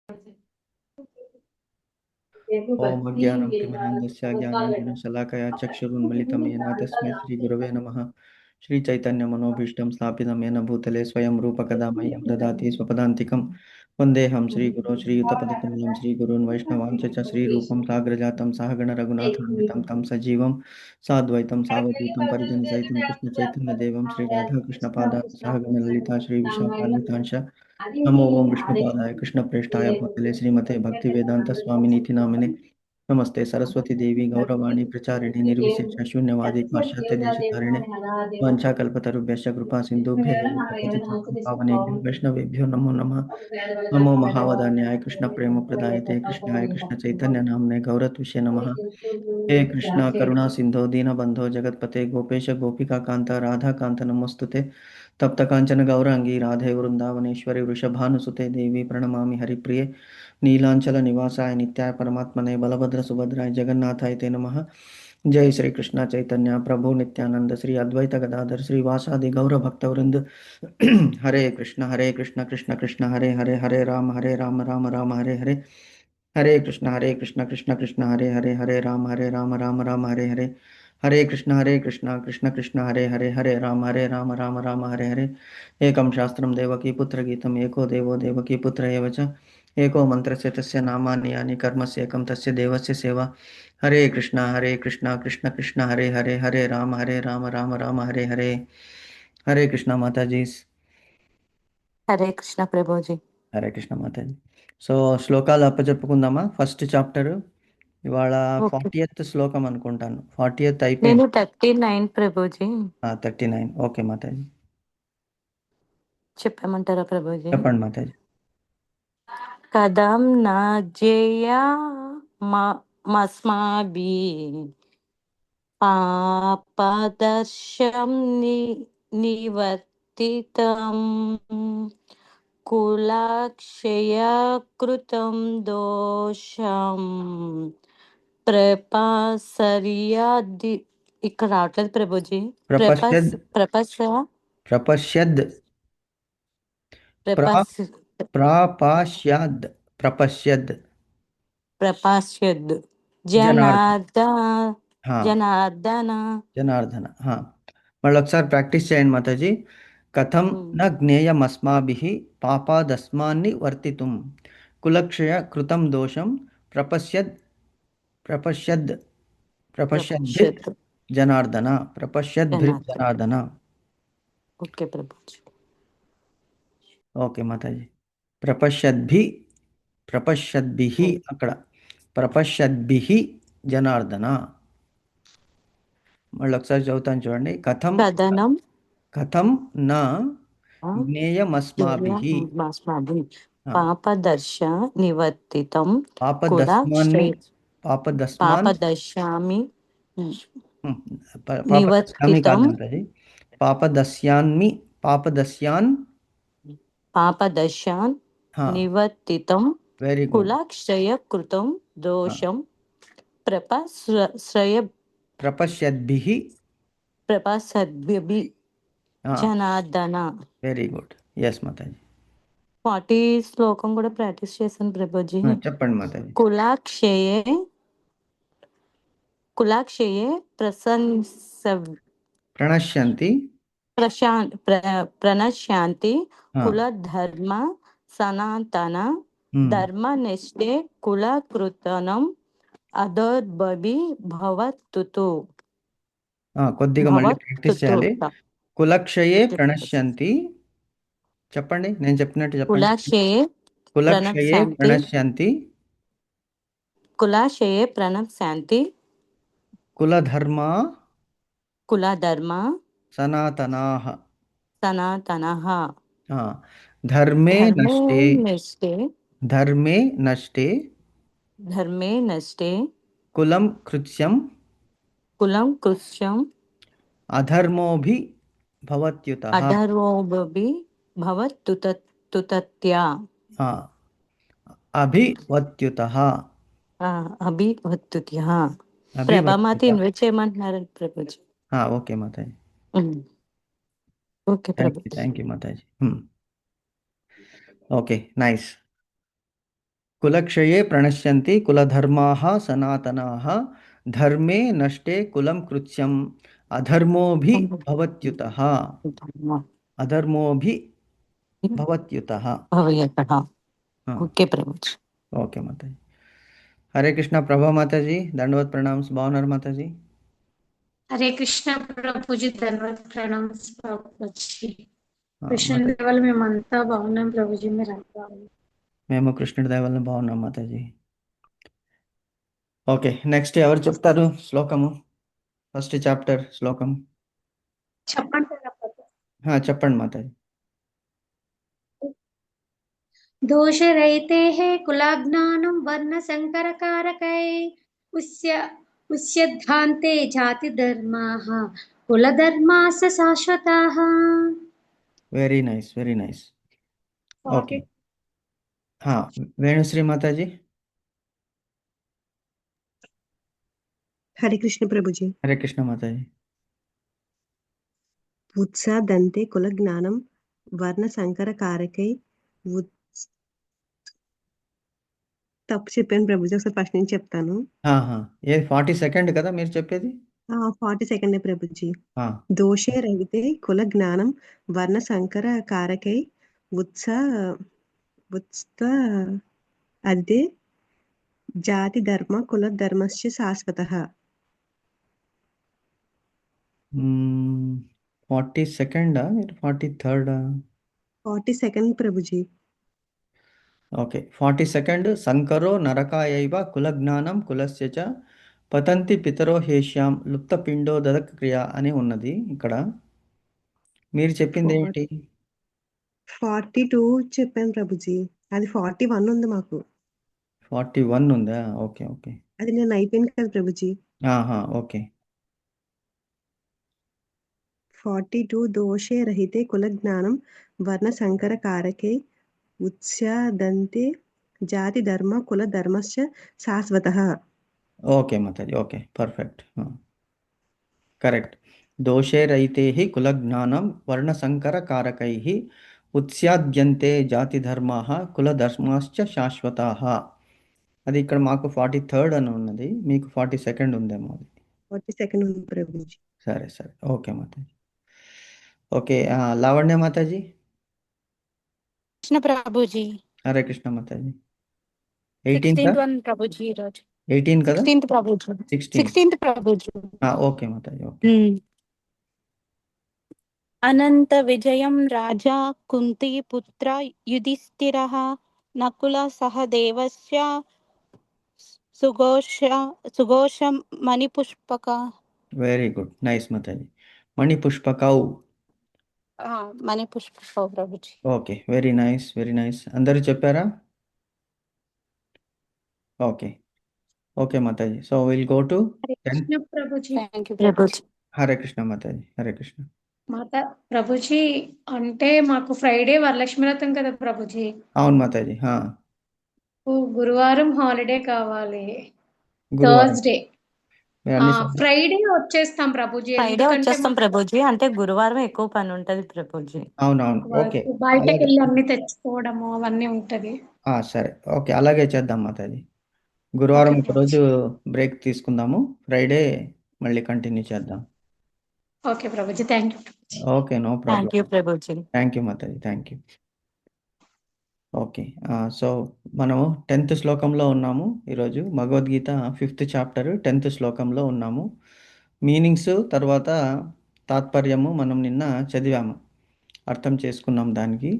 ओम अज्ञानं तिमिरान्धस्य ज्ञानाञ्जनं शलाकया चक्षुरुन्मिलितं येन तस्मै श्रीगुरवे नमः। श्रीचैतन्यमनोभीष्टं स्थापितं येन भूतले स्वयं रूपकदा मह्यं ददाति स्वपदान्तिकं। वन्देऽहं श्रीगुरो श्रीयुतपदकमलं श्रीगुरून् वैष्णवांश्च च श्रीरूपं साग्रजातं सहगणरघुनाथान्वितं तं सजीवं साद्वैतं सावधूतं परिजनसहितं कृष्णचैतन्यदेवं श्रीराधाकृष्णपादान् सहगणललिता श्रीविशाखान्वितांश्च नमो ओम विष्णुपादाय कृष्णप्रेष्ठाय भूतले श्रीमते भक्तिवेदांत स्वामिनीति नामिने नमस्ते सरस्वती देवी गौरवाणी प्रचारिणे निर्विशेष शून्यवादी पाश्चात्य देशधारिणे वाञ्छाकल्पतरुभ्यश्च कृपा सिन्धुभ्यः एव पतितानां पावनेभ्यो वैष्णवेभ्यो नमो नमः। नमो महावदान्याय कृष्ण प्रेम प्रदायते कृष्णाय कृष्ण चैतन्य नामने गौरत्विषे नमः। हे कृष्णा करुणा सिंधो दीनबंधो जगतपते गोपेश गोपिका कांता राधा कांत नमोस्तुते। तप्त कांचन गौरांगी राधे वृंदावनेश्वरी वृषभानुसुते देवी प्रणमामि हरिप्रिये नीलांचल निवासाय नित्याय परमात्मने बलभद्र सुभद्राय जगन्नाथाय ते नमः। जय श्री कृष्ण चैतन्य प्रभु नित्यानंद श्री अद्वैत गदाधर श्रीवासादि गौर भक्तवृंद हरे कृष्ण कृष्ण कृष्ण हरे हरे हरे राम राम राम हरे हरे हरे कृष्ण कृष्ण कृष्ण हरे राम राम हरे हरे हरे कृष्ण कृष्ण हरे राम राम हरे हरे। एकं शास्त्रं देवकी पुत्र गीतम् एको देवो देवकी पुत्र एव च एको मन्त्रस्य तस्य नामानि यानि कर्मस्य एकं तस्य देवस्य सेवा। हरे कृष्ण कृष्ण कृष्ण हरे राम राम हरे हरे। हरे कृष्ण माता जी। హరే కృష్ణ ప్రభుజీ. హరే కృష్ణ మాతాజీ. సో శ్లోకాలు అప్పచెప్పుకుందామా? ఫస్ట్ చాప్టర్ ఇవాళ ఓకే. 40th శ్లోకం అనుకుంటాను. 40th నేను అయిపోయింది. 39 ప్రభుజీ. 39 ఓకే మాతాజీ. చెప్పమంటారా ప్రభుజీ? చెప్పండి మాతాజీ. కథం నా జేయ మస్మాభి పాపదర్శం నివర్తితం కులక్షయకృతం దోషం ప్రపాసర్యాది. ఇక్కడ రావట్లేదు ప్రభుజీ. ప్రపశ్యద్ ప్రపశ్యద్ ప్రా ప్రాపాశ్యాద్ ప్రపశ్యద్ ప్రపాస్యద్ జనార్దన్. జనార్దన. జనార్దన. మళ్ళీ ఒకసారి ప్రాక్టీస్ చేయండి మాతాజీ. కథం న జ్ఞేయమస్మాభిః పాపాదస్మాన్ని వర్తితుం కులక్షయ కృతం దోషం ప్రపశ్యద్ ప్రపశ్యద్ ప్రపశ్యద్భిర్ జనార్దన ప్రపశ్యద్భిర్ జనార్దన. ఓకే ప్రభుజీ. ఓకే మాతాజీ. ప్రపశ్యద్భిః అక్కడ ప్రపశ్యద్భిః జనార్దన. మళ్ళీ ఒకసారి చదువుతాను చూడండి. కథం నా జ్ఞేయమస్మాభిః పాపదర్శ నివర్తితం పాపదస్మాన్ పాపదర్శామి పాపదస్యామి కాదు మాతాజీ. పాపదస్యాన్ నివర్తితం వెరీ గుడ్. కులాక్షయ కృతం దోషం ప్రపశ్యద్భిః Janardana. Very good. Yes Mataji. 40 శ్లోకం కూడా ప్రాక్టీస్ చేశాను ప్రభుజీ. చెప్పండి మాతాజీ. కులాక్షయే ప్రణశ్యాంతి కులధర్మ సనాతన ధర్మనిష్టే కులకృతనం అదోద్భవి భవతుతు. కొద్దిగా మళ్ళీ ప్రాక్టీస్ చేయాలి. కులక్షయే ప్రణశ్యంతి. చెప్పండి, నేను చెప్పినట్టు చెప్పండి. కులక్షయే ప్రణశ్యంతి కులధర్మ సనాతనాః ధర్మే నష్టే కులం కృత్స్యం అధర్మోభి భవత్యుతః అభివత్యుతః. ప్రభామాత ఇన్వైట్ చేయమంటున్నారు Prabhuji. Okay Mataji. Okay Prabhu. Thank you Mataji. Okay nice. కులక్షయే ప్రణశ్యంతి కులధర్మాః సనాతనాః ధర్మే నష్టే కులం కృత్స్యం అధర్మోభి భవత్యుతః అధర్మోభి భవత్యుతః. భవయతః. ఆ, ఓకే ప్రభుజీ. ఓకే మాతాజీ. హరే కృష్ణ ప్రభా మాతాజీ, దండవత్ ప్రణామ్స్. బాగున్నారు మాతాజీ? హరే కృష్ణ ప్రభుజీ, ధన్యవాద ప్రణామం ప్రభుజీ. కృష్ణ మాతాజీ, దేవాలు మేమంతా బాగున్నాం ప్రభుజీ, మీరు అంతా బాగున్నారు? మేము కృష్ణుడి దయ వలన బాగున్నాం మాతాజీ. ఓకే, నెక్స్ట్ ఎవరు చెప్తారు శ్లోకము? ఫస్ట్ చాప్టర్ శ్లోకం చెప్పండి ప్రభు. చెప్పండి మాతాజీ. దోషరైతే కులాజ్ఞానం వర్ణ సంకరకారకై ఉస్య ఉస్యద్ధాంతే జాతి ధర్మాః కులధర్మాస శాశ్వతాః. Very nice, very nice. Okay, Venushri Mataji. Hare Krishna Prabhuji. Hare Krishna Mataji. ఉత్సాదంతే కుల జ్ఞానం వర్ణ సంకర కారకై తప్పు చెప్పాను ప్రభుజీ, ఒకసారి ఫస్ట్ నుంచి చెప్తాను. ఏ 42nd కదా మీరు చెప్పేది? 42 ప్రభుజీ. ఆ, దోషే రహితే కుల జ్ఞానం వర్ణ సంకర కారకై ఉత్స అదే జాతి ధర్మ కుల ధర్మస్య శాశ్వతః. 42nd మీరు 43rd? 42 ప్రభుజీ. Okay, 42nd. సంకరో నరకాయైవ కులజ్ఞానం కులస్య చ పతంతి పితరో హేష్యాం లుప్తపిండో దదక్ క్రియ అని ఉన్నది ఇక్కడ. మీరు చెప్పింది ఏమిటి? 42 చెప్పాను ప్రభుజీ, అది 41 ఉంది మాకు. 41 ఉందా? Okay okay. అది నేను అయిపోయింది కదా ప్రభుజీ. ఓకే. 42 దోషే రహితే కుల జ్ఞానం వర్ణ సంకర కారకే ఉత్స్యాదంతే జాతి ధర్మ కుల ధర్మస్య శాశ్వతః. Okay Mataji, okay, perfect, correct. దోషే రహితే కులజ్ఞానం వర్ణసంకర కారకై ఉత్స్యాద్యంతే జాతి ధర్మా కులధర్మాశ్చ శాశ్వతాః. అది ఇక్కడ మాకు 43rd అని ఉన్నది, మీకు 42nd ఉందేమో అది. 42 ఉంది ప్రభుజీ. సరే సరే, okay Mataji. Okay, Lavanya Mataji. Krishna Prabhuji. Hare Krishna Mataji. 16th one Prabhuji ఈరోజు. 18 కదా? 16th Prabhuji. 16th Prabhuji. Okay Mataji, okay. అనంత విజయం రాజా కుంతి పుత్ర యుధిష్ఠిరః నకుల సహదేవస్య సుఘోష మణిపుష్పక. Very good, nice Mataji. మణిపుష్పకౌ. మణిపుష్పక Prabhuji. Okay, very nice, very nice. అందరూ చెప్పారా? Okay okay Mataji. So will go to Hare Krishna Prabhuji. Thank you Prabhuji. Hare Krishna Mataji. Hare Krishna మాతా ప్రభుజీ, అంటే మాకు ఫ్రైడే వరలక్ష్మి వ్రతం కదా ప్రభుజీ. అవును మాతాజీ. గురువారం హాలిడే కావాలి, గురువారం థర్స్డే. మీరు అన్ని సండే- ఫ్రైడే వచ్చేస్తాం ప్రభుజీ, ఫ్రైడే ఎందుకంటే వచ్చేస్తాం ప్రభుజీ, అంటే గురువారం ఎక్కువ పని ఉంటది ప్రభుజీ. అవునవును, ఓకే, మాకు బయటకు అలాగే. వెళ్ళి అన్ని తెచ్చుకోవడము అవన్నీ ఉంటది. సరే, ఓకే, అలాగే చేద్దాం మాతాజీ. గురువారం ఓకే ఒకరోజు బ్రేక్ తీసుకుందాము, ఫ్రైడే మళ్ళీ కంటిన్యూ చేద్దాం. Okay Prabhuji, thank you. Okay, no thank you problem. Prabhuji. Thank you Mataji, thank you. Okay, so మనము 10th శ్లోకంలో ఉన్నాము ఈరోజు. భగవద్గీత 5th చాప్టర్ 10th శ్లోకంలో ఉన్నాము. మీనింగ్స్ తర్వాత తాత్పర్యము మనం నిన్న చదివాము, అర్థం చేసుకున్నాం దానికి.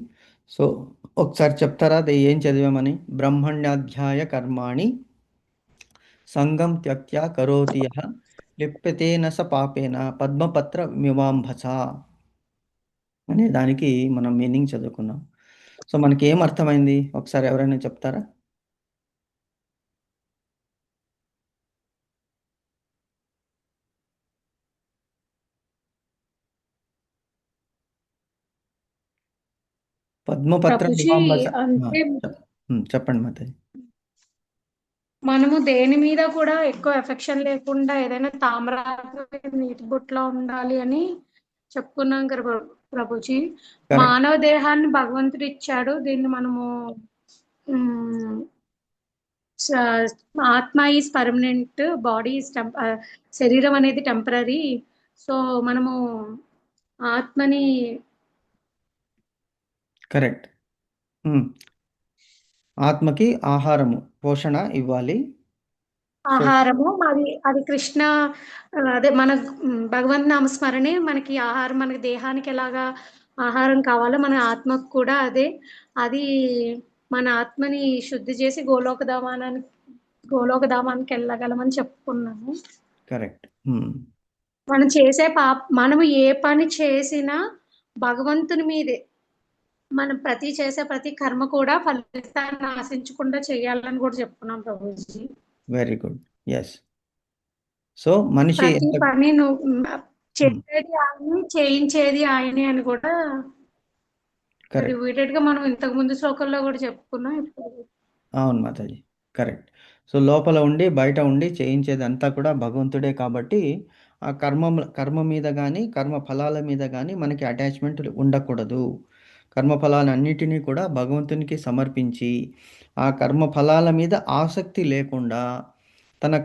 సో ఒకసారి చెప్తారా అది ఏం చదివామని? బ్రహ్మణ్యాధ్యాయ కర్మాణి సంగం త్యక్త్యా కరోతి యః లిప్యతేన స పాపేన పద్మపత్ర మివాంభస అనే దానికి మనం మీనింగ్ చదువుకున్నాం. సో మనకి ఏం అర్థమైంది ఒకసారి ఎవరైనా చెప్తారా? పద్మపత్ర ప్రభుజీ, మివాంభస. అంటే చెప్పండి మాతాజీ. మనము దేని మీద కూడా ఎక్కువ ఎఫెక్షన్ లేకుండా ఏదైనా తామరాకు నీటి బుట్టలో ఉండాలి అని చెప్పుకున్నాం కదా ప్రభుజీ. Correct. మానవ దేహాన్ని భగవంతుడు ఇచ్చాడు, దీన్ని మనము ఉమ్, ఆత్మ ఈజ్ పర్మనెంట్, బాడీ ఈజ్ శరీరం అనేది టెంపరీ. సో మనము ఆత్మని కరెక్ట్. ఆత్మకి ఆహారము పోషణ ఇవ్వాలి. సో ఆహారము అది కృష్ణ, అదే మన భగవంత్ నామస్మరణే మనకి ఆహారం. మనకి దేహానికి ఎలాగా ఆహారం కావాలో మన ఆత్మకు కూడా అదే. అది మన ఆత్మని శుద్ధి చేసి గోలోకధామానికి వెళ్ళగలమని చెప్పుకున్నాము. కరెక్ట్. మనము ఏ పని చేసినా భగవంతుని మీదే. మనం చేసే ప్రతి కర్మ కూడా ఫలితాన్ని ఆశించకుండా చేయాలని కూడా చెప్పుకున్నాం Prabhuji. Very good. Yes. So మనిషి ప్రతి పని నువ్వు చేసేది ఆయనే, చేయించేది ఆయనే అని కూడా కరెక్ట్. రిపీటెడ్ గా మనం ఇంతకు ముందు శ్లోకంలో కూడా చెప్పుకున్నాం. ఇప్పుడు అవును మాతాజీ, కరెక్ట్. సో లోపల ఉండి బయట ఉండి చేయించేది అంతా కూడా భగవంతుడే కాబట్టి ఆ కర్మ మీద కానీ కర్మ ఫలాల మీద కానీ మనకి అటాచ్మెంట్ ఉండకూడదు. కర్మ ఫలాలన్నిటినీ కూడా భగవంతునికి సమర్పించి ఆ కర్మ ఫలాల మీద ఆసక్తి లేకుండా తన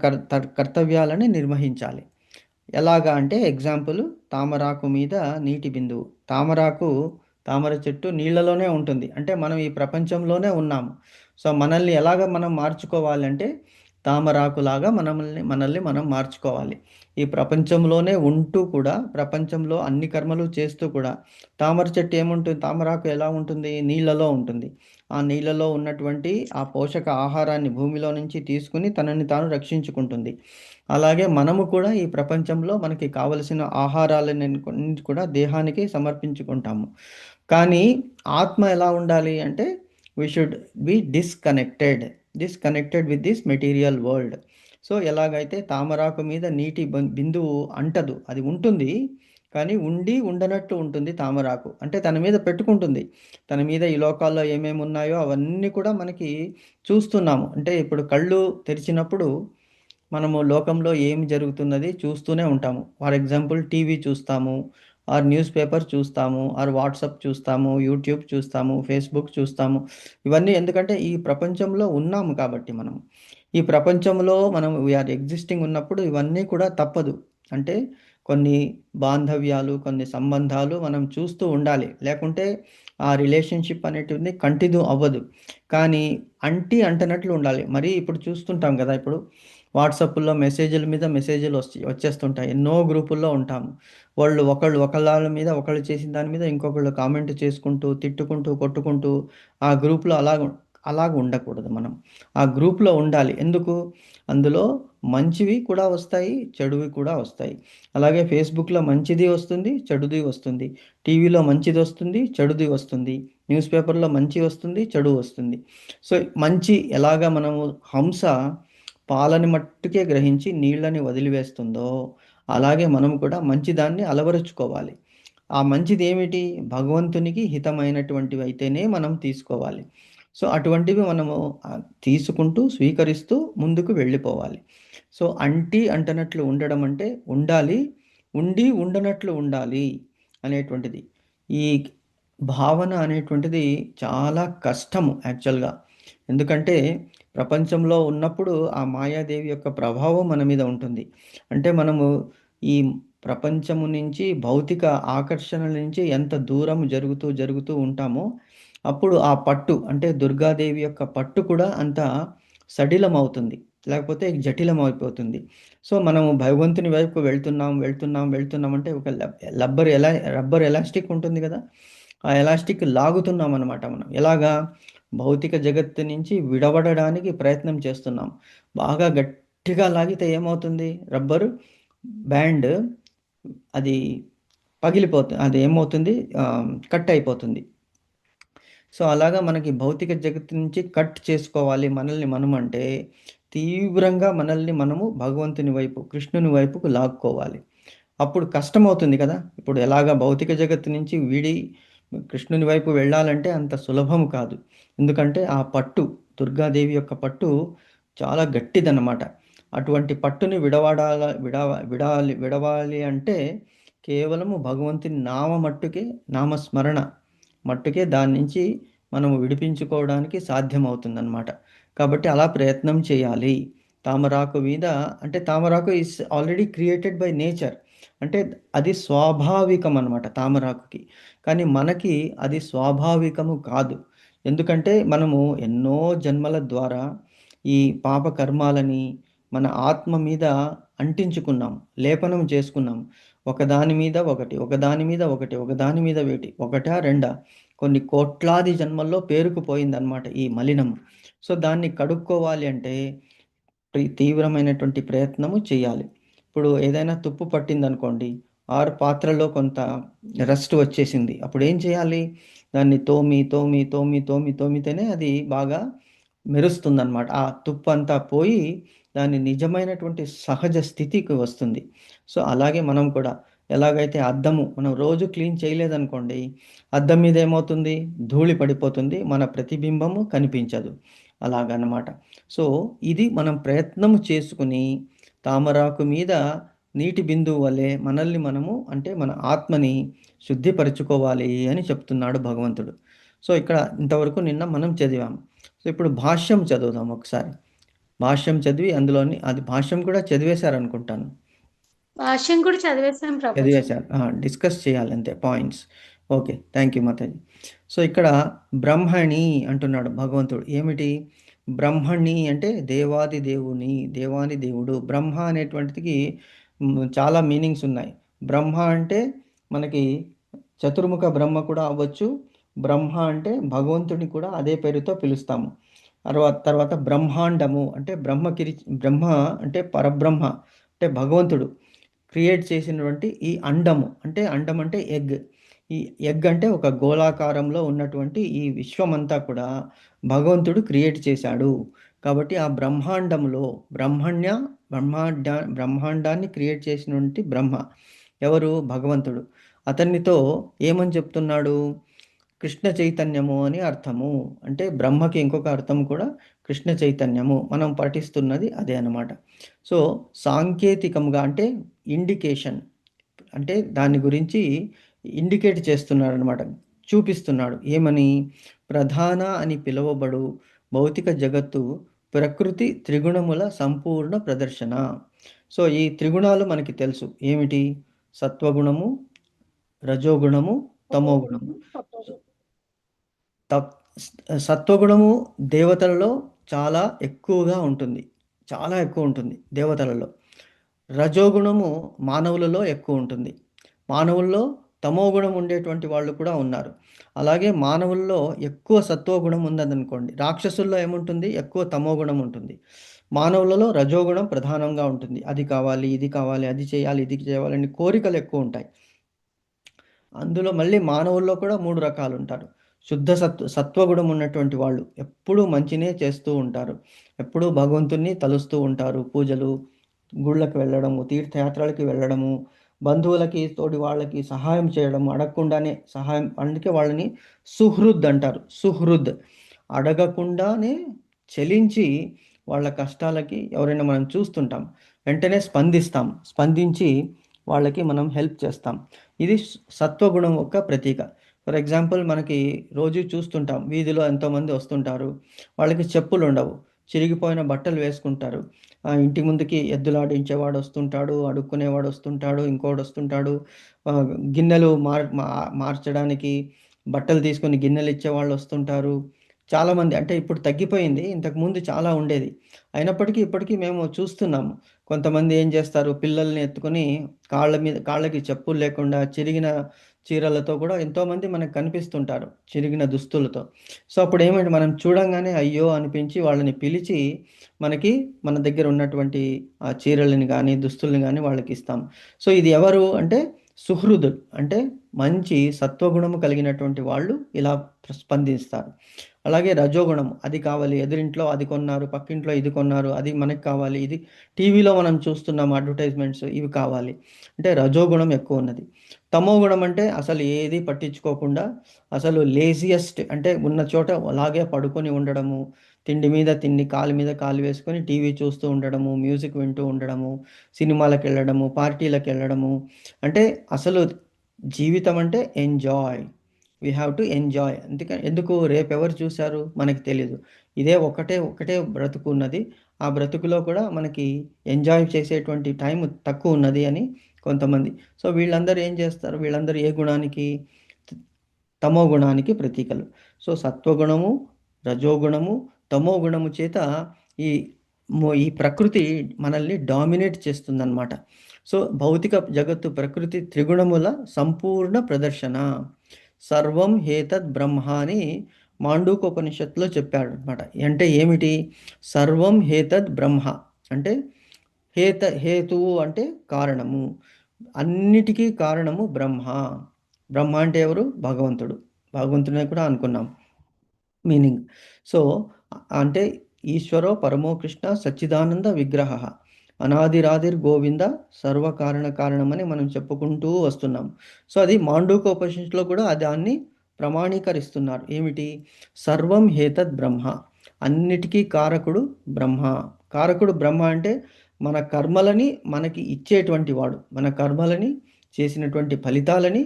కర్తవ్యాలని నిర్వహించాలి. ఎలాగా అంటే ఎగ్జాంపుల్, తామరాకు మీద నీటి బిందువు. తామర చెట్టు నీళ్ళలోనే ఉంటుంది, అంటే మనం ఈ ప్రపంచంలోనే ఉన్నాము. సో మనల్ని ఎలాగ మనం మార్చుకోవాలంటే తామరాకులాగా మనల్ని మనం మార్చుకోవాలి. ఈ ప్రపంచంలోనే ఉంటూ కూడా, ప్రపంచంలో అన్ని కర్మలు చేస్తూ కూడా, తామర చెట్టు ఏముంటుంది, తామరాకు ఎలా ఉంటుంది, నీళ్ళలో ఉంటుంది. ఆ నీళ్ళలో ఉన్నటువంటి ఆ పోషక ఆహారాన్ని భూమిలో నుంచి తీసుకుని తనని తాను రక్షించుకుంటుంది. అలాగే మనము కూడా ఈ ప్రపంచంలో మనకి కావలసిన ఆహారాలని కూడా దేహానికి సమర్పించుకుంటాము. కానీ ఆత్మ ఎలా ఉండాలి అంటే we should be disconnected with this material world. So ఎలాగైతే తామరాకు మీద నీటి బిందువు అంటదు, అది ఉంటుంది కానీ ఉండనట్టు ఉంటుంది తామరాకు. అంటే తన మీద పెట్టుకుంటుంది, తన మీద ఈ లోకాల్లో ఏమేమి ఉన్నాయో అవన్నీ కూడా మనకి చూస్తున్నాము. అంటే ఇప్పుడు కళ్ళు తెరిచినప్పుడు మనము లోకంలో ఏమి జరుగుతున్నది చూస్తూనే ఉంటాము. ఫర్ ఎగ్జాంపుల్ టీవీ చూస్తాము, ఆర్ న్యూస్ పేపర్ చూస్తాము, ఆర్ వాట్సాప్ చూస్తాము, యూట్యూబ్ చూస్తాము, ఫేస్బుక్ చూస్తాము. ఇవన్నీ ఎందుకంటే ఈ ప్రపంచంలో ఉన్నాము కాబట్టి మనం ఈ ప్రపంచంలో మనం వీఆర్ ఎగ్జిస్టింగ్ ఉన్నప్పుడు ఇవన్నీ కూడా తప్పదు. అంటే కొన్ని బాంధవ్యాలు, కొన్ని సంబంధాలు మనం చూస్తూ ఉండాలి, లేకుంటే ఆ రిలేషన్షిప్ అనేటిది కంటిన్యూ అవ్వదు. కానీ అంటనట్లు ఉండాలి. మరి ఇప్పుడు చూస్తుంటాం కదా, ఇప్పుడు వాట్సాప్లో మెసేజ్ల మీద మెసేజ్లు వచ్చేస్తుంటాయి. ఎన్నో గ్రూపుల్లో ఉంటాము. వాళ్ళు ఒకళ్ళ మీద ఒకళ్ళు చేసిన దాని మీద ఇంకొకళ్ళు కామెంట్ చేసుకుంటూ, తిట్టుకుంటూ, కొట్టుకుంటూ ఆ గ్రూప్లో అలాగ ఉండకూడదు. మనం ఆ గ్రూప్లో ఉండాలి. ఎందుకు? అందులో మంచివి కూడా వస్తాయి, చెడువి కూడా వస్తాయి. అలాగే ఫేస్బుక్లో మంచిది వస్తుంది, చెడుది వస్తుంది. టీవీలో మంచిది వస్తుంది, చెడుది వస్తుంది. న్యూస్ పేపర్లో మంచి వస్తుంది, చెడు వస్తుంది. సో మంచి ఎలాగా మనము హంస పాలని మట్టుకే గ్రహించి నీళ్ళని వదిలివేస్తుందో అలాగే మనం కూడా మంచిదాన్ని అలవరుచుకోవాలి. ఆ మంచిది ఏమిటి? భగవంతునికి హితమైనటువంటివి అయితేనే మనం తీసుకోవాలి. సో అటువంటివి మనము తీసుకుంటూ స్వీకరిస్తూ ముందుకు వెళ్ళిపోవాలి. సో అంటనట్లు ఉండడం అంటే ఉండాలి, ఉండనట్లు ఉండాలి అనేటువంటిది. ఈ భావన అనేటువంటిది చాలా కష్టము యాక్చువల్గా. ఎందుకంటే ప్రపంచంలో ఉన్నప్పుడు ఆ మాయాదేవి యొక్క ప్రభావం మన మీద ఉంటుంది. అంటే మనము ఈ ప్రపంచము నుంచి, భౌతిక ఆకర్షణల నుంచి ఎంత దూరం జరుగుతూ ఉంటామో అప్పుడు ఆ పట్టు, అంటే దుర్గాదేవి యొక్క పట్టు కూడా అంత సడిలం అవుతుంది, లేకపోతే జటిలం అయిపోతుంది. సో మనము భగవంతుని వైపు వెళ్తున్నాం అంటే ఒక రబ్బర్ ఎలాస్టిక్ ఉంటుంది కదా, ఆ ఎలాస్టిక్ లాగుతున్నాం అనమాట. మనం ఎలాగా భౌతిక జగత్తు నుంచి విడవడడానికి ప్రయత్నం చేస్తున్నాం. బాగా గట్టిగా లాగితే ఏమవుతుంది? రబ్బరు బ్యాండ్ అది పగిలిపోతుంది, అది ఏమవుతుంది, కట్ అయిపోతుంది. సో అలాగా మనకి భౌతిక జగత్తు నుంచి కట్ చేసుకోవాలి మనల్ని మనం అంటే తీవ్రంగా మనల్ని మనము భగవంతుని వైపు, కృష్ణుని వైపుకు లాక్కోవాలి. అప్పుడు కష్టమవుతుంది కదా. ఇప్పుడు ఎలాగా భౌతిక జగత్తు నుంచి వీడి కృష్ణుని వైపు వెళ్ళాలంటే అంత సులభం కాదు. ఎందుకంటే ఆ పట్టు, దుర్గాదేవి యొక్క పట్టు చాలా గట్టిదన్నమాట. అటువంటి పట్టుని విడవాలి అంటే కేవలము భగవంతుని నామస్మరణ మట్టుకే దాని నుంచి మనము విడిపించుకోవడానికి సాధ్యమవుతుందన్నమాట. కాబట్టి అలా ప్రయత్నం చేయాలి. తామరాకు మీద అంటే తామరాకు is already created by nature. అంటే అది స్వాభావికం అనమాట తామరాకుకి. కానీ మనకి అది స్వాభావికము కాదు. ఎందుకంటే మనము ఎన్నో జన్మల ద్వారా ఈ పాప కర్మాలని మన ఆత్మ మీద అంటించుకున్నాం, లేపనం చేసుకున్నాం. ఒకదాని మీద ఒకటి, ఒకదాని మీద ఒకటి, ఒకదాని మీద ఒకటి, ఒకటా రెండా కొన్ని కోట్లాది జన్మల్లో పేరుకుపోయిందనమాట ఈ మలినము. సో దాన్ని కడుక్కోవాలి అంటే తీవ్రమైనటువంటి ప్రయత్నము చేయాలి. ఇప్పుడు ఏదైనా తుప్పు పట్టిందనుకోండి, ఆరు పాత్రలో కొంత రస్ట్ వచ్చేసింది, అప్పుడు ఏం చేయాలి? దాన్ని తోమి తోమి తోమి తోమి తోమితేనే అది బాగా మెరుస్తుందన్నమాట. ఆ తుప్పు అంతా పోయి దాని నిజమైనటువంటి సహజ స్థితికి వస్తుంది. సో అలాగే మనం కూడా ఎలాగైతే అద్దము మనం రోజు క్లీన్ చేయలేదనుకోండి, అద్దం మీద ఏమవుతుంది? ధూళి పడిపోతుంది, మన ప్రతిబింబము కనిపించదు. అలాగన్నమాట. సో ఇది మనం ప్రయత్నం చేసుకుని తామరాకు మీద నీటి బిందువు వలె మనల్ని మనము అంటే మన ఆత్మని శుద్ధిపరచుకోవాలి అని చెప్తున్నాడు భగవంతుడు. సో ఇక్కడ ఇంతవరకు నిన్న మనం చదివాము. సో ఇప్పుడు భాష్యం చదువుదాం ఒకసారి. భాష్యం చదివి అందులోని అది భాష్యం కూడా చదివేశారనుకుంటాను. భాష్యం కూడా చదివేశాం ప్రభుజీ. చదివేశారు. డిస్కస్ చేయాలి అంతే points. Okay, thank you Mataji. So ఇక్కడ బ్రహ్మణి అంటున్నాడు భగవంతుడు. ఏమిటి బ్రహ్మణి అంటే? దేవాది దేవుని, దేవాది దేవుడు. బ్రహ్మ అనేటువంటిది చాలా మీనింగ్స్ ఉన్నాయి. బ్రహ్మ అంటే మనకి చతుర్ముఖ బ్రహ్మ కూడా అవ్వచ్చు. బ్రహ్మ అంటే భగవంతుడిని కూడా అదే పేరుతో పిలుస్తాము. తర్వాత బ్రహ్మాండము అంటే బ్రహ్మ అంటే పరబ్రహ్మ అంటే భగవంతుడు క్రియేట్ చేసినటువంటి ఈ అండము. అంటే అండం అంటే ఎగ్. ఈ ఎగ్ అంటే ఒక గోళాకారంలో ఉన్నటువంటి ఈ విశ్వమంతా కూడా భగవంతుడు క్రియేట్ చేశాడు. కాబట్టి ఆ బ్రహ్మాండంలో బ్రహ్మాండాన్ని క్రియేట్ చేసినటువంటి బ్రహ్మ ఎవరు? భగవంతుడు. అతనితో ఏమని చెప్తున్నాడు? కృష్ణ చైతన్యము అని అర్థము. అంటే బ్రహ్మకి ఇంకొక అర్థం కూడా కృష్ణ చైతన్యము. మనం పఠిస్తున్నది అదే అన్నమాట. సో సాంకేతికంగా అంటే ఇండికేషన్ అంటే దాని గురించి ఇండికేట్ చేస్తున్నాడు అనమాట, చూపిస్తున్నాడు. ఏమని? ప్రధాన అని పిలువబడు భౌతిక జగత్తు ప్రకృతి త్రిగుణముల సంపూర్ణ ప్రదర్శన. సో ఈ త్రిగుణాలు మనకి తెలుసు. ఏమిటి? సత్వగుణము, రజోగుణము, తమోగుణము. సత్వగుణము దేవతలలో చాలా ఎక్కువగా ఉంటుంది, చాలా ఎక్కువ ఉంటుంది దేవతలలో. రజోగుణము మానవులలో ఎక్కువ ఉంటుంది. మానవుల్లో తమోగుణం ఉండేటువంటి వాళ్ళు కూడా ఉన్నారు. అలాగే మానవుల్లో ఎక్కువ సత్వగుణం ఉన్నదనుకోండి, రాక్షసుల్లో ఏముంటుంది? ఎక్కువ తమోగుణం ఉంటుంది. మానవులలో రజోగుణం ప్రధానంగా ఉంటుంది. అది కావాలి, ఇది కావాలి, అది చేయాలి, ఇది చేయాలని కోరికలు ఎక్కువ ఉంటాయి. అందులో మళ్ళీ మానవుల్లో కూడా 3 రకాలు ఉంటారు. శుద్ధ సత్వగుణం ఉన్నటువంటి వాళ్ళు ఎప్పుడూ మంచినే చేస్తూ ఉంటారు, ఎప్పుడూ భగవంతుణ్ణి తలుస్తూ ఉంటారు. పూజలు, గుళ్ళకి వెళ్ళడము, తీర్థయాత్రలకి వెళ్ళడము, బంధువులకి తోటి వాళ్ళకి సహాయం చేయడం, అడగకుండానే సహాయం. అందుకే వాళ్ళని సుహృద్ అంటారు. సుహృద్ అడగకుండానే చలించి వాళ్ళ కష్టాలకి ఎవరైనా మనం చూస్తుంటాం, వెంటనే స్పందించి వాళ్ళకి మనం హెల్ప్ చేస్తాం. ఇది సత్వగుణం యొక్క ప్రతీక. ఫర్ ఎగ్జాంపుల్ మనకి రోజు చూస్తుంటాం, వీధిలో ఎంతోమంది వస్తుంటారు, వాళ్ళకి చెప్పులు ఉండవు, చిరిగిపోయిన బట్టలు వేసుకుంటారు. ఇంటి ముందుకి ఎద్దులాడించేవాడు వస్తుంటాడు, అడుక్కునేవాడు వస్తుంటాడు, ఇంకోడు వస్తుంటాడు, గిన్నెలు మార్చడానికి బట్టలు తీసుకొని గిన్నెలు ఇచ్చేవాళ్ళు వస్తుంటారు. చాలామంది. అంటే ఇప్పుడు తగ్గిపోయింది, ఇంతకుముందు చాలా ఉండేది. అయినప్పటికీ ఇప్పటికీ మేము చూస్తున్నాము. కొంతమంది ఏం చేస్తారు, పిల్లల్ని ఎత్తుకొని కాళ్ళకి చెప్పులు లేకుండా చిరిగిన చీరలతో కూడా ఎంతోమంది మనకు కనిపిస్తుంటారు, చిరిగిన దుస్తులతో. సో అప్పుడు ఏమంటే మనం చూడంగానే అయ్యో అనిపించి వాళ్ళని పిలిచి మన దగ్గర ఉన్నటువంటి ఆ చీరలని కానీ దుస్తుల్ని కానీ వాళ్ళకి ఇస్తాం. సో ఇది ఎవరు అంటే సుహృదు, అంటే మంచి సత్వగుణము కలిగినటువంటి వాళ్ళు ఇలా స్పందిస్తారు. అలాగే రజోగుణం, అది కావాలి, ఎదురింట్లో అది కొన్నారు, పక్కింట్లో ఇది కొన్నారు, అది మనకి కావాలి, ఇది టీవీలో మనం చూస్తున్నాం అడ్వర్టైజ్మెంట్స్, ఇవి కావాలి, అంటే రజోగుణం ఎక్కువ ఉన్నది. తమోగుణం అంటే అసలు ఏది పట్టించుకోకుండా అసలు లేజియస్ట్, అంటే ఉన్న చోట అలాగే పడుకొని ఉండడము, తిండి మీద తిండి, కాలు మీద కాలు వేసుకొని టీవీ చూస్తూ ఉండడము, మ్యూజిక్ వింటూ ఉండడము, సినిమాలకు వెళ్ళడము, పార్టీలకు వెళ్ళడము. అంటే అసలు జీవితం అంటే enjoy, we have to enjoy. ఎందుకు రేపు ఎవరు చూశారు మనకి తెలియదు. ఇదే ఒకటే బ్రతుకు ఉన్నది. ఆ బ్రతుకులో కూడా మనకి ఎంజాయ్ చేసేటువంటి టైం తక్కువ ఉన్నది అని కొంతమంది. సో వీళ్ళందరూ ఏం చేస్తారు? వీళ్ళందరూ ఏ గుణానికి? తమో గుణానికి ప్రతీకలు. సో సత్వగుణము, రజోగుణము, తమో గుణము చేత ఈ ప్రకృతి మనల్ని డామినేట్ చేస్తుందన్నమాట. సో భౌతిక జగత్తు ప్రకృతి త్రిగుణముల సంపూర్ణ ప్రదర్శన. సర్వం హేతద్ బ్రహ్మ అని మాండూకోపనిషత్తులో చెప్పాడు అనమాట. అంటే ఏమిటి? సర్వం హేతద్ బ్రహ్మ అంటే హేతువు అంటే కారణము, అన్నిటికీ కారణము బ్రహ్మ. బ్రహ్మ అంటే ఎవరు? భగవంతుడు. భగవంతుడే కూడా అనుకున్నాం మీనింగ్. సో అంటే ఈశ్వరో పరమో కృష్ణ సచ్చిదానంద విగ్రహ అనాదిరాదిర్ గోవింద సర్వకారణ కారణమని మనం చెప్పుకుంటూ వస్తున్నాం. సో అది మాండూకోపనిషత్తులో కూడా దాన్ని ప్రమాణీకరిస్తున్నారు. ఏమిటి? సర్వం హేతద్ బ్రహ్మ, అన్నిటికీ కారకుడు బ్రహ్మ. కారకుడు బ్రహ్మ అంటే మన కర్మలని మనకి ఇచ్చేటువంటి వాడు. మన కర్మలని చేసినటువంటి ఫలితాలని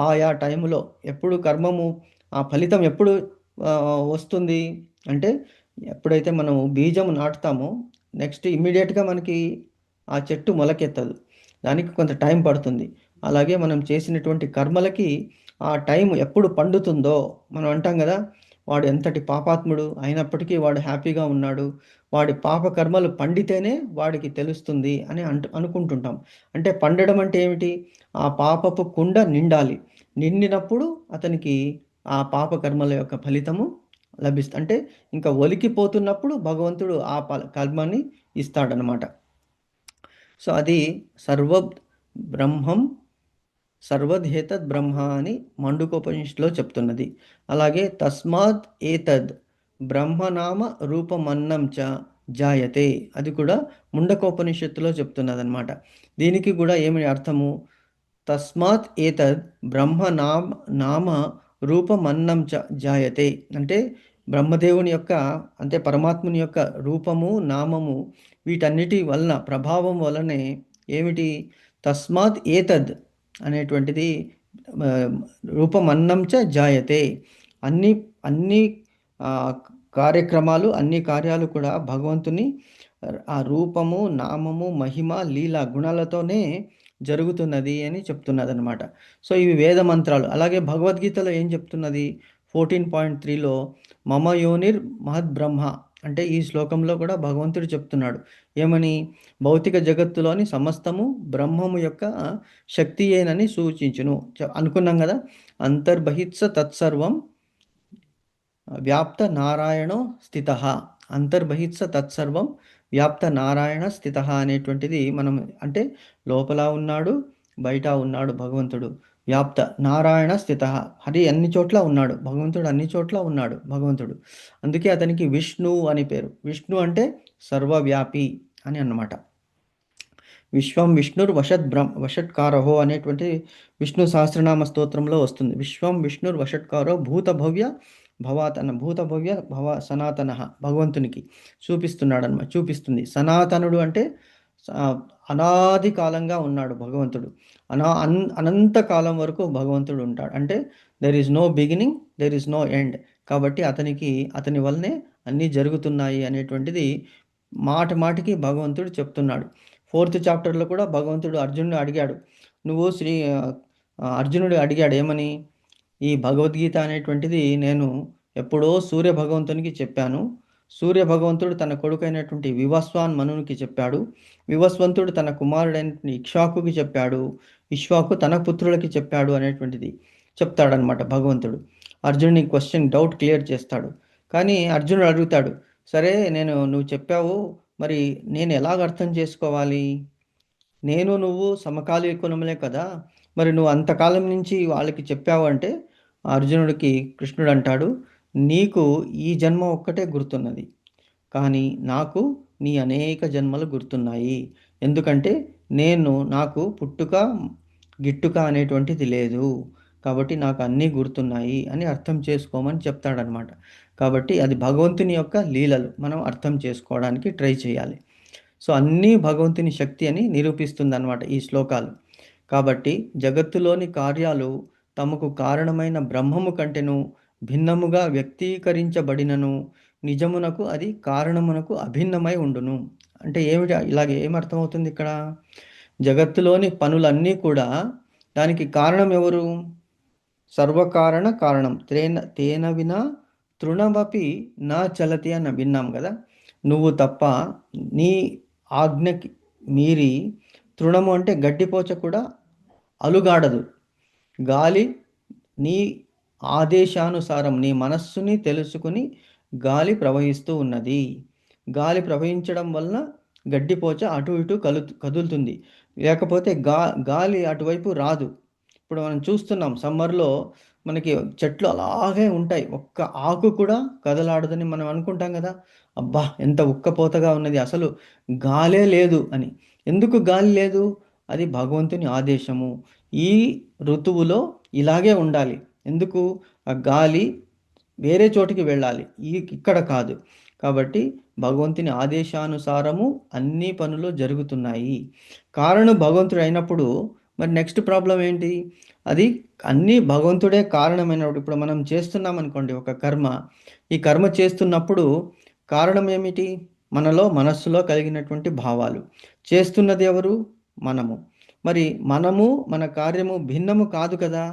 ఆయా టైంలో ఎప్పుడు కర్మము ఆ ఫలితం ఎప్పుడు వస్తుంది అంటే ఎప్పుడైతే మనం బీజం నాటుతామో నెక్స్ట్ ఇమ్మీడియట్గా మనకి ఆ చెట్టు మొలకెత్తదు, దానికి కొంత టైం పడుతుంది. అలాగే మనం చేసినటువంటి కర్మలకి ఆ టైం ఎప్పుడు పండుతుందో మనం అంటాం కదా, వాడు ఎంతటి పాపాత్ముడు అయినప్పటికీ వాడు హ్యాపీగా ఉన్నాడు, వాడి పాప కర్మలు పండితేనే వాడికి తెలుస్తుంది అని అనుకుంటుంటాం. అంటే పండడం అంటే ఏమిటి? ఆ పాపపు కుండ నిండాలి, నిండినప్పుడు అతనికి ఆ పాప కర్మల యొక్క ఫలితము లభిస్తుంది. అంటే ఇంకా ఒలికిపోతున్నప్పుడు భగవంతుడు ఆ కర్మని ఇస్తాడనమాట. సో అది బ్రహ్మం సర్వధేతద్ బ్రహ్మ అని మండుకోపనిషత్తులో చెప్తున్నది. అలాగే తస్మాత్ ఏతద్ బ్రహ్మనామ రూపమన్నం చ జాయతే, అది కూడా ముండకోపనిషత్తులో చెప్తున్నది అనమాట. దీనికి కూడా ఏమి అర్థము? తస్మాత్ ఏతద్ నామ రూపమన్నం చ జాయతే అంటే బ్రహ్మదేవుని యొక్క అంటే పరమాత్ముని యొక్క రూపము నామము వీటన్నిటి వలన ప్రభావం వలనే ఏమిటి? తస్మాత్ ఏతద్ అనేటువంటిది రూపమన్నం చ జాయతే. అన్ని కార్యక్రమాలు అన్ని కార్యాలు కూడా భగవంతుని ఆ రూపము నామము మహిమ లీల గుణాలతోనే జరుగుతున్నది అని చెప్తున్నది అనమాట. సో ఇవి వేద మంత్రాలు. అలాగే భగవద్గీతలో ఏం చెప్తున్నది? 14.3లో మమ యోనిర్ మహద్ బ్రహ్మ అంటే ఈ శ్లోకంలో కూడా భగవంతుడు చెప్తున్నాడు ఏమని? భౌతిక జగత్తులోని సమస్తము బ్రహ్మము యొక్క శక్తి ఏనని సూచించును అనుకున్నాం కదా. అంతర్బహిత్స తత్సర్వం వ్యాప్త నారాయణో స్థిత. అంతర్బహిత్స తత్సర్వం వ్యాప్త నారాయణ స్థిత అనేటువంటిది మనం అంటే లోపల ఉన్నాడు బయట ఉన్నాడు భగవంతుడు. వ్యాప్త నారాయణ స్థిత, హరి అన్ని చోట్ల ఉన్నాడు భగవంతుడు, అన్ని చోట్ల ఉన్నాడు భగవంతుడు. అందుకే అతనికి విష్ణు అని పేరు. విష్ణు అంటే సర్వవ్యాపి అని అన్నమాట. విశ్వం విష్ణుర్ వషట్కారహో అనేటువంటి విష్ణు సహస్రనామ స్తోత్రంలో వస్తుంది. విశ్వం విష్ణుర్ వషట్కారో భూత భవ్య భవ సనాతన భగవంతునికి చూపిస్తుంది. సనాతనుడు అంటే అనాది కాలంగా ఉన్నాడు భగవంతుడు. అనంత కాలం వరకు భగవంతుడు ఉంటాడు. అంటే there is no beginning, there is no end. కాబట్టి అతని వల్లనే అన్నీ జరుగుతున్నాయి అనేటువంటిది మాటికి భగవంతుడు చెప్తున్నాడు. 4th చాప్టర్లో కూడా భగవంతుడు అర్జునుడు అడిగాడు ఏమని? ఈ భగవద్గీత అనేటువంటిది నేను ఎప్పుడో సూర్య భగవంతునికి చెప్పాను. సూర్య భగవంతుడు తన కొడుకైనటువంటి వివస్వాన్ మనునికి చెప్పాడు. వివస్వంతుడు తన కుమారుడైనటువంటి ఇక్ష్వాకుకి చెప్పాడు. ఇక్ష్వాకు తన పుత్రులకి చెప్పాడు అనేటువంటిది చెప్తాడనమాట భగవంతుడు. అర్జునుని డౌట్ క్లియర్ చేస్తాడు. కానీ అర్జునుడు అడుగుతాడు, సరే నువ్వు చెప్పావు, మరి నేను ఎలాగ అర్థం చేసుకోవాలి? నువ్వు సమకాలీకులములే కదా, మరి నువ్వు అంతకాలం నుంచి వాళ్ళకి చెప్పావు అంటే అర్జునుడికి కృష్ణుడు అంటాడు, నీకు ఈ జన్మ ఒక్కటే గుర్తున్నది, కానీ నాకు నీ అనేక జన్మలు గుర్తున్నాయి. ఎందుకంటే నాకు పుట్టుక గిట్టుక అనేటువంటిది లేదు, కాబట్టి నాకు అన్నీ గుర్తున్నాయి అని అర్థం చేసుకోమని చెప్తాడనమాట. కాబట్టి అది భగవంతుని యొక్క లీలలు మనం అర్థం చేసుకోవడానికి ట్రై చేయాలి. సో అన్నీ భగవంతుని శక్తి అని నిరూపిస్తుంది అన్నమాట ఈ శ్లోకాలు. కాబట్టి జగత్తులోని కార్యాలు తమకు కారణమైన బ్రహ్మము కంటెను భిన్నముగా వ్యక్తీకరించబడినను నిజమునకు అది కారణమునకు అభిన్నమై ఉండును. అంటే ఏమిటి, ఇలాగే ఏమర్థమవుతుంది ఇక్కడ? జగత్తులోని పనులన్నీ కూడా దానికి కారణం ఎవరు? సర్వకారణ కారణం. తేన వినా తృణమపి నా చలతి అని విన్నాం కదా. నువ్వు తప్ప నీ ఆజ్ఞకి మీరి, తృణము అంటే గడ్డిపోచ కూడా అలుగాడదు. గాలి నీ ఆదేశానుసారం నీ మనస్సుని తెలుసుకుని గాలి ప్రవహిస్తూ ఉన్నది. గాలి ప్రవహించడం వలన గడ్డిపోచ అటు ఇటు కదులుతుంది. లేకపోతే గాలి అటువైపు రాదు. ఇప్పుడు మనం చూస్తున్నాం, సమ్మర్లో మనకి చెట్లు అలాగే ఉంటాయి, ఒక్క ఆకు కూడా కదలాడదని మనం అనుకుంటాం కదా. అబ్బా ఎంత ఉక్కపోతగా ఉన్నది, అసలు గాలే లేదు అని. ఎందుకు గాలి లేదు? అది భగవంతుని ఆదేశము. ఈ ఋతువులో ఇలాగే ఉండాలి. ఎందుకు? ఆ గాలి వేరే చోటికి వెళ్ళాలి, ఇక్కడ కాదు. కాబట్టి భగవంతుని ఆదేశానుసారము అన్ని పనులు జరుగుతున్నాయి. కారణం భగవంతుడు అయినప్పుడు మరి నెక్స్ట్ ప్రాబ్లం ఏంటి? అది అన్నీ భగవంతుడే కారణమైనప్పుడు, ఇప్పుడు మనం చేస్తున్నాం అనుకోండి ఒక కర్మ, ఈ కర్మ చేస్తున్నప్పుడు కారణం ఏమిటి? మనస్సులో కలిగినటువంటి భావాలు. చేస్తున్నది ఎవరు? మనము. మరి మనము మన కార్యము భిన్నము కాదు కదా.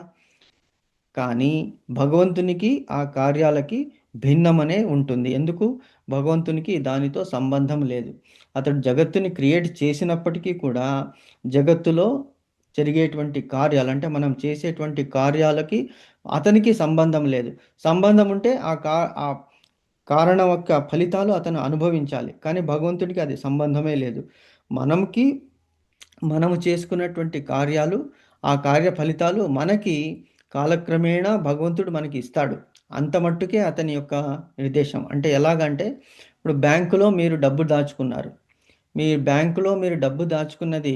కానీ భగవంతునికి ఆ కార్యాలకి భిన్నమనే ఉంటుంది. ఎందుకు? భగవంతునికి దానితో సంబంధం లేదు. అతడు జగత్తుని క్రియేట్ చేసినప్పటికీ కూడా జగత్తులో జరిగేటువంటి కార్యాలు, అంటే మనం చేసేటువంటి కార్యాలకి అతనికి సంబంధం లేదు. సంబంధం ఉంటే ఆ కారణం యొక్క ఫలితాలు అతను అనుభవించాలి. కానీ భగవంతుడికి అది సంబంధమే లేదు. మనము చేసుకున్నటువంటి కార్యాలు, ఆ కార్య ఫలితాలు మనకి కాలక్రమేణా భగవంతుడు మనకి ఇస్తాడు. అంత మట్టుకే అతని యొక్క నిర్దేశం. అంటే ఎలాగంటే, ఇప్పుడు బ్యాంకులో మీరు డబ్బు దాచుకున్నారు. మీ బ్యాంకులో మీరు డబ్బు దాచుకున్నది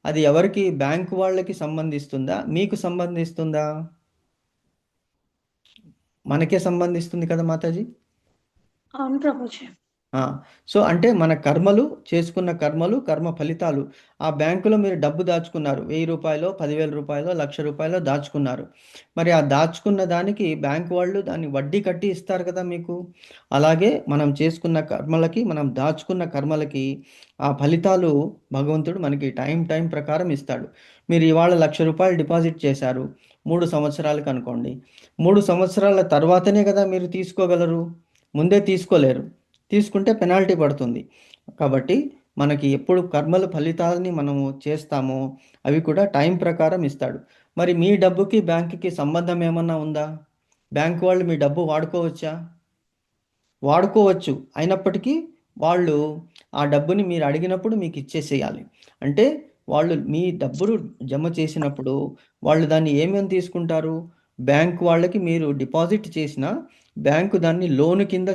అది ఎవరికి? బ్యాంకు వాళ్ళకి సంబంధిస్తుందా, మీకు సంబంధిస్తుందా? మనకే సంబంధిస్తుంది కదా మాతాజీ. అవును ప్రభుజీ. సో అంటే మన చేసుకున్న కర్మ ఫలితాలు. ఆ బ్యాంకులో మీరు డబ్బు దాచుకున్నారు, 1000 రూపాయలు, 10,000 రూపాయలు, 1,00,000 రూపాయలు దాచుకున్నారు. మరి ఆ దాచుకున్న దానికి బ్యాంకు వాళ్ళు దాన్ని వడ్డీ కట్టి ఇస్తారు కదా మీకు. అలాగే మనం చేసుకున్న కర్మలకి, మనం దాచుకున్న కర్మలకి ఆ ఫలితాలు భగవంతుడు మనకి టైం ప్రకారం ఇస్తాడు. మీరు ఇవాళ 1,00,000 రూపాయలు డిపాజిట్ చేశారు 3 సంవత్సరాలకు అనుకోండి. 3 సంవత్సరాల తర్వాతనే కదా మీరు తీసుకోగలరు, ముందే తీసుకోలేరు. తీసుకుంటే పెనాల్టీ పడుతుంది. కాబట్టి మనకి ఎప్పుడు కర్మల ఫలితాలని మనము చేస్తామో అవి కూడా టైం ప్రకారం ఇస్తాడు. మరి మీ డబ్బుకి బ్యాంకుకి సంబంధం ఏమన్నా ఉందా? బ్యాంకు వాళ్ళు మీ డబ్బు వాడుకోవచ్చా? వాడుకోవచ్చు. అయినప్పటికీ వాళ్ళు ఆ డబ్బుని మీరు అడిగినప్పుడు మీకు ఇచ్చేసేయాలి. అంటే వాళ్ళు మీ డబ్బులు జమ చేసినప్పుడు వాళ్ళు దాన్ని ఏమేమి తీసుకుంటారు? బ్యాంకు వాళ్ళకి మీరు డిపాజిట్ చేసిన బ్యాంకు దాన్ని లోను కింద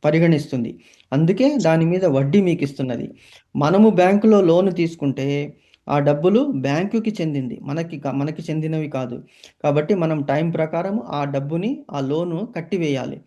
పరిగణిస్తుంది. అందుకే దాని మీద వడ్డీ మీకు ఇస్తున్నది. మనము బ్యాంకులో లోను తీసుకుంటే ఆ డబ్బులు బ్యాంకుకి చెందింది, మనకి చెందినవి కాదు. కాబట్టి మనం టైం ప్రకారం ఆ డబ్బుని, ఆ లోను కట్టివేయాలి.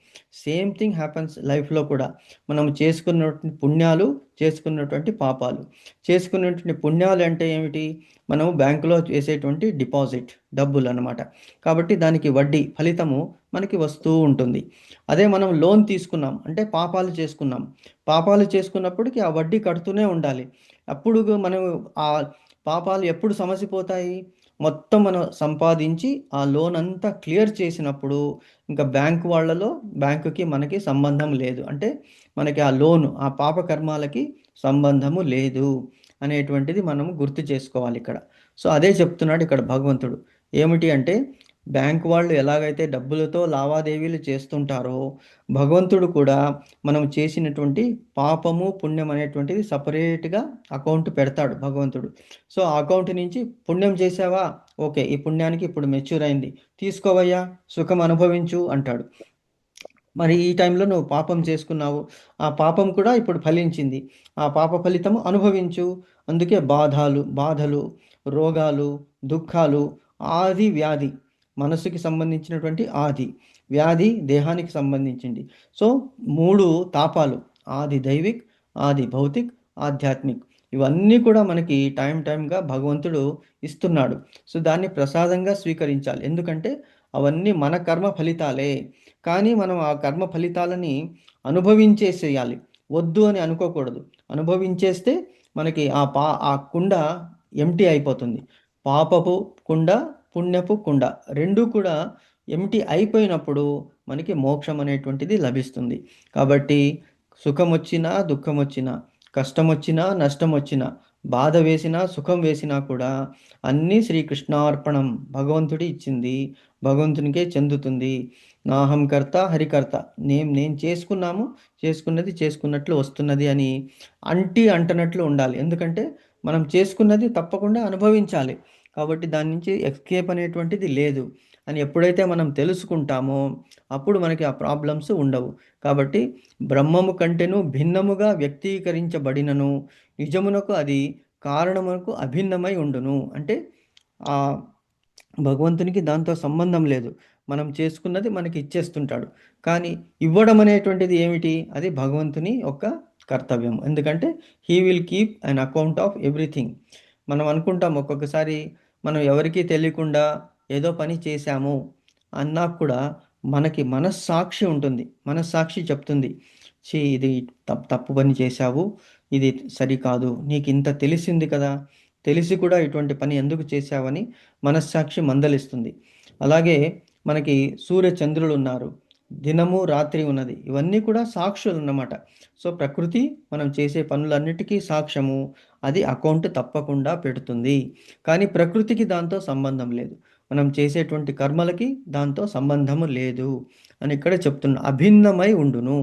సేమ్ థింగ్ హ్యాపన్స్ లైఫ్లో కూడా. మనం చేసుకున్నటువంటి పుణ్యాలు, చేసుకున్నటువంటి పాపాలు. చేసుకున్నటువంటి పుణ్యాలు అంటే ఏమిటి? మనము బ్యాంకులో చేసేటువంటి డిపాజిట్ డబ్బులు అన్నమాట. కాబట్టి దానికి వడ్డీ ఫలితము మనకి వస్తూ ఉంటుంది. అదే మనం లోన్ తీసుకున్నాం అంటే పాపాలు చేసుకున్నాం. పాపాలు చేసుకున్నప్పటికీ ఆ వడ్డీ కడుతూనే ఉండాలి. అప్పుడు మనం ఆ పాపాలు ఎప్పుడు సమసిపోతాయి? మొత్తం మనం సంపాదించి ఆ లోన్ అంతా క్లియర్ చేసినప్పుడు ఇంకా బ్యాంకుకి మనకి సంబంధం లేదు. అంటే మనకి ఆ లోను, ఆ పాప కర్మాలకి సంబంధము లేదు అనేటువంటిది మనము గుర్తు చేసుకోవాలి ఇక్కడ. సో అదే చెప్తున్నాడు ఇక్కడ భగవంతుడు. ఏమిటి అంటే, బ్యాంకు వాళ్ళు ఎలాగైతే డబ్బులతో లావాదేవీలు చేస్తుంటారో భగవంతుడు కూడా మనం చేసినటువంటి పాపము పుణ్యం అనేటువంటిది సపరేట్గా అకౌంట్ పెడతాడు భగవంతుడు. సో ఆ అకౌంట్ నుంచి పుణ్యం చేసావా, ఓకే, ఈ పుణ్యానికి ఇప్పుడు మెచ్యూర్ అయింది, తీసుకోవయ్యా, సుఖం అనుభవించు అంటాడు. మరి ఈ టైంలో నువ్వు పాపం చేసుకున్నావు, ఆ పాపం కూడా ఇప్పుడు ఫలించింది, ఆ పాప ఫలితము అనుభవించు. అందుకే బాధలు, రోగాలు, దుఃఖాలు, ఆది వ్యాధి, మనసుకి సంబంధించినటువంటి ఆది వ్యాధి, దేహానికి సంబంధించింది. సో 3 తాపాలు, ఆది దైవిక్, ఆది భౌతిక్, ఆధ్యాత్మిక్. ఇవన్నీ కూడా మనకి టైంగా భగవంతుడు ఇస్తున్నాడు. సో దాన్ని ప్రసాదంగా స్వీకరించాలి. ఎందుకంటే అవన్నీ మన కర్మ ఫలితాలే. కానీ మనం ఆ కర్మ ఫలితాలని అనుభవించేసేయాలి. వద్దు అని అనుకోకూడదు. అనుభవించేస్తే మనకి ఆ కుండ ఎంటీ అయిపోతుంది. పాపపు కుండ, పుణ్యపు కుండ రెండూ కూడా ఎంటీ అయిపోయినప్పుడు మనకి మోక్షం అనేటువంటిది లభిస్తుంది. కాబట్టి సుఖం వచ్చినా, దుఃఖం వచ్చినా, కష్టం వచ్చినా, నష్టం వచ్చినా, బాధ వేసినా, సుఖం వేసినా కూడా అన్నీ శ్రీకృష్ణార్పణం. భగవంతుడి ఇచ్చింది భగవంతునికే చెందుతుంది. నాహం కర్త హరికర్త. నేను చేసుకున్నది చేసుకున్నట్లు వస్తున్నది అని అంటనట్లు ఉండాలి. ఎందుకంటే మనం చేసుకున్నది తప్పకుండా అనుభవించాలి. కాబట్టి దాని నుంచి ఎస్కేప్ అనేటువంటిది లేదు అని ఎప్పుడైతే మనం తెలుసుకుంటామో అప్పుడు మనకి ఆ ప్రాబ్లమ్స్ ఉండవు. కాబట్టి బ్రహ్మము కంటేను భిన్నముగా వ్యక్తీకరించబడినను నిజమునకు అది కారణమునకు అభిన్నమై ఉండును. అంటే ఆ భగవంతునికి దాంతో సంబంధం లేదు. మనం చేసుకున్నది మనకి ఇచ్చేస్తుంటాడు. కానీ ఇవ్వడం అనేటువంటిది ఏమిటి? అది భగవంతుని యొక్క కర్తవ్యం. ఎందుకంటే he will keep an account of everything. మనం అనుకుంటాం ఒక్కొక్కసారి మనం ఎవరికీ తెలియకుండా ఏదో పని చేశాము అన్నా కూడా మనకి మనస్సాక్షి ఉంటుంది. మనస్సాక్షి చెప్తుంది, ఇది తప్పు పని చేశావు, ఇది సరికాదు, నీకు ఇంత తెలిసింది కదా, తెలిసి కూడా ఇటువంటి పని ఎందుకు చేశావని మనస్సాక్షి మందలిస్తుంది. అలాగే మనకి సూర్య చంద్రులు ఉన్నారు, దినము రాత్రి ఉన్నది, ఇవన్నీ కూడా సాక్షులు అన్నమాట. సో ప్రకృతి మనం చేసే పనులన్నిటికీ సాక్ష్యము, అది అకౌంట్ తప్పకుండా పెడుతుంది. కానీ ప్రకృతికి దాంతో సంబంధం లేదు. మనం చేసేటువంటి కర్మలకి దాంతో సంబంధము లేదు అని ఇక్కడ చెప్తున్నా. అభిన్నమై ఉండును,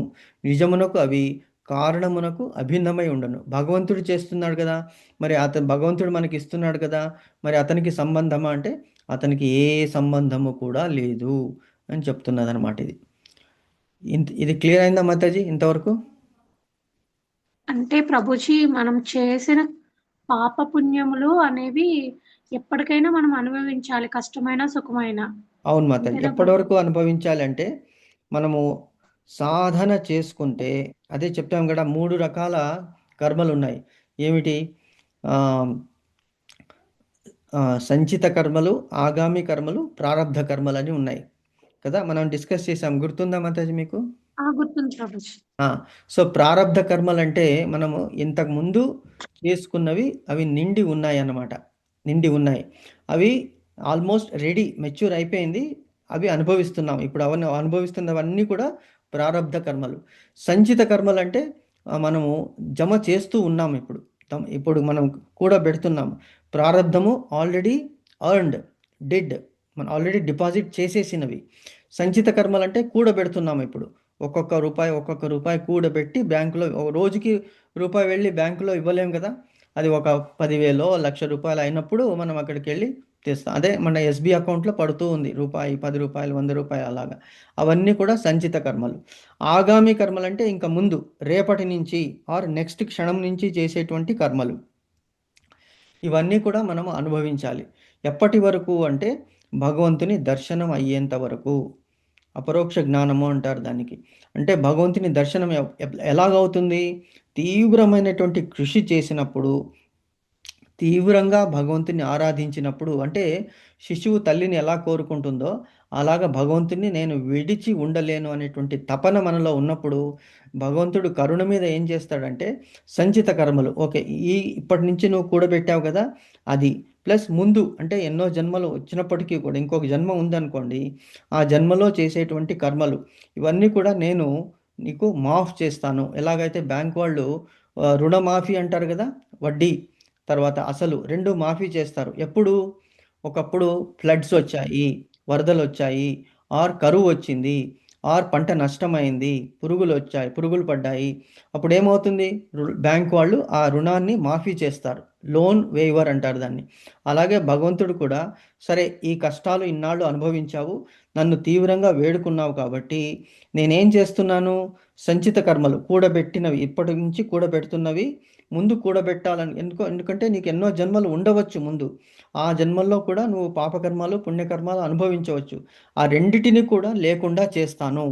నిజమునకు అవి కారణమునకు అభిన్నమై ఉండను. భగవంతుడు చేస్తున్నాడు కదా, మరి భగవంతుడు మనకి ఇస్తున్నాడు కదా, మరి అతనికి సంబంధమా అంటే అతనికి ఏ సంబంధము కూడా లేదు అని చెప్తున్నది అనమాట. ఇది క్లియర్ అయిందా మాతాజీ ఇంతవరకు? అంటే ప్రభుజీ మనం చేసిన పాప పుణ్యములు అనేవి ఎప్పటికైనా మనం అనుభవించాలి, కష్టమైన సుఖమైన. అవును మాతాజీ, ఎప్పటి వరకు అనుభవించాలి అంటే మనము సాధన చేసుకుంటే, అదే చెప్తాం కదా 3 రకాల కర్మలు ఉన్నాయి. ఏమిటి? సంచిత కర్మలు, ఆగామి కర్మలు, ప్రారబ్ధ కర్మలు అని ఉన్నాయి కదా, మనం డిస్కస్ చేసాం. గుర్తుందా మాతాజీ మీకు? గుర్తుంది ప్రభుజీ. సో ప్రారబ్ధ కర్మలు అంటే మనము ఇంతకు ముందు చేసుకున్నవి అవి నిండి ఉన్నాయి అన్నమాట. నిండి ఉన్నాయి, అవి ఆల్మోస్ట్ రెడీ, మెచ్యూర్ అయిపోయింది, అవి అనుభవిస్తున్నాం ఇప్పుడు. అవన్నీ అనుభవిస్తున్నవన్నీ కూడా ప్రారబ్ధ కర్మలు. సంచిత కర్మలు అంటే మనము జమ చేస్తూ ఉన్నాం ఇప్పుడు మనం కూడా పెడుతున్నాం. ప్రారబ్ధము ఆల్రెడీ ఎర్న్డ్, డిడ్, మనం ఆల్రెడీ డిపాజిట్ చేసేసినవి. సంచిత కర్మలు అంటే కూడబెడుతున్నాం. ఇప్పుడు ఒక్కొక్క రూపాయి కూడబెట్టి బ్యాంకులో, రోజుకి రూపాయి వెళ్ళి బ్యాంకులో ఇవ్వలేం కదా, అది ఒక 10,000 1,00,000 అయినప్పుడు మనం అక్కడికి వెళ్ళి తెస్తాం. అదే మన ఎస్బీ అకౌంట్లో పడుతూ ఉంది, రూపాయి, 10 రూపాయలు, 100 రూపాయలు అలాగా. అవన్నీ కూడా సంచిత కర్మలు. ఆగామి కర్మలు అంటే ఇంకా ముందు, రేపటి నుంచి ఆర్ నెక్స్ట్ క్షణం నుంచి చేసేటువంటి కర్మలు. ఇవన్నీ కూడా మనం అనుభవించాలి. ఎప్పటి వరకు అంటే భగవంతుని దర్శనం అయ్యేంత వరకు. అపరోక్ష జ్ఞానము అంటారు దానికి. అంటే భగవంతుని దర్శనం ఎలాగవుతుంది? తీవ్రమైనటువంటి కృషి చేసినప్పుడు, తీవ్రంగా భగవంతుని ఆరాధించినప్పుడు. అంటే శిశువు తల్లిని ఎలా కోరుకుంటుందో అలాగా భగవంతుని నేను విడిచి ఉండలేను అనేటువంటి తపన మనలో ఉన్నప్పుడు భగవంతుడు కరుణ మీద ఏం చేస్తాడంటే సంచిత కర్మలు, ఓకే ఇప్పటి నుంచి నువ్వు కూడబెట్టావు కదా, అది ప్లస్ ముందు అంటే ఎన్నో జన్మలు వచ్చినప్పటికీ కూడా ఇంకొక జన్మ ఉందనుకోండి, ఆ జన్మలో చేసేటువంటి కర్మలు ఇవన్నీ కూడా నేను నీకు మాఫ్ చేస్తాను. ఎలాగైతే బ్యాంక్ వాళ్ళు రుణమాఫీ అంటారు కదా, వడ్డీ తర్వాత అసలు 2 మాఫీ చేస్తారు. ఎప్పుడు? ఒకప్పుడు ఫ్లడ్స్ వచ్చాయి, వరదలు వచ్చాయి, ఆర్ కరువు వచ్చింది, ఆర్ పంట నష్టమైంది, పురుగులు పడ్డాయి. అప్పుడు ఏమవుతుంది? బ్యాంక్ వాళ్ళు ఆ రుణాన్ని మాఫీ చేస్తారు. లోన్ వేవర్ అంటారు దాన్ని. అలాగే భగవంతుడు కూడా సరే ఈ కష్టాలు ఇన్నాళ్ళు అనుభవించావు, నన్ను తీవ్రంగా వేడుకున్నావు కాబట్టి నేనేం చేస్తున్నాను? సంచిత కర్మలు కూడబెట్టినవి, ఇప్పటి నుంచి కూడబెడుతున్నవి ముందు కూడబెట్టాలని. ఎందుకంటే నీకు ఎన్నో జన్మలు ఉండవచ్చు ముందు, ఆ జన్మల్లో కూడా నువ్వు పాపకర్మాలు పుణ్యకర్మాలు అనుభవించవచ్చు. ఆ రెండిటిని కూడా లేకుండా చేస్తాను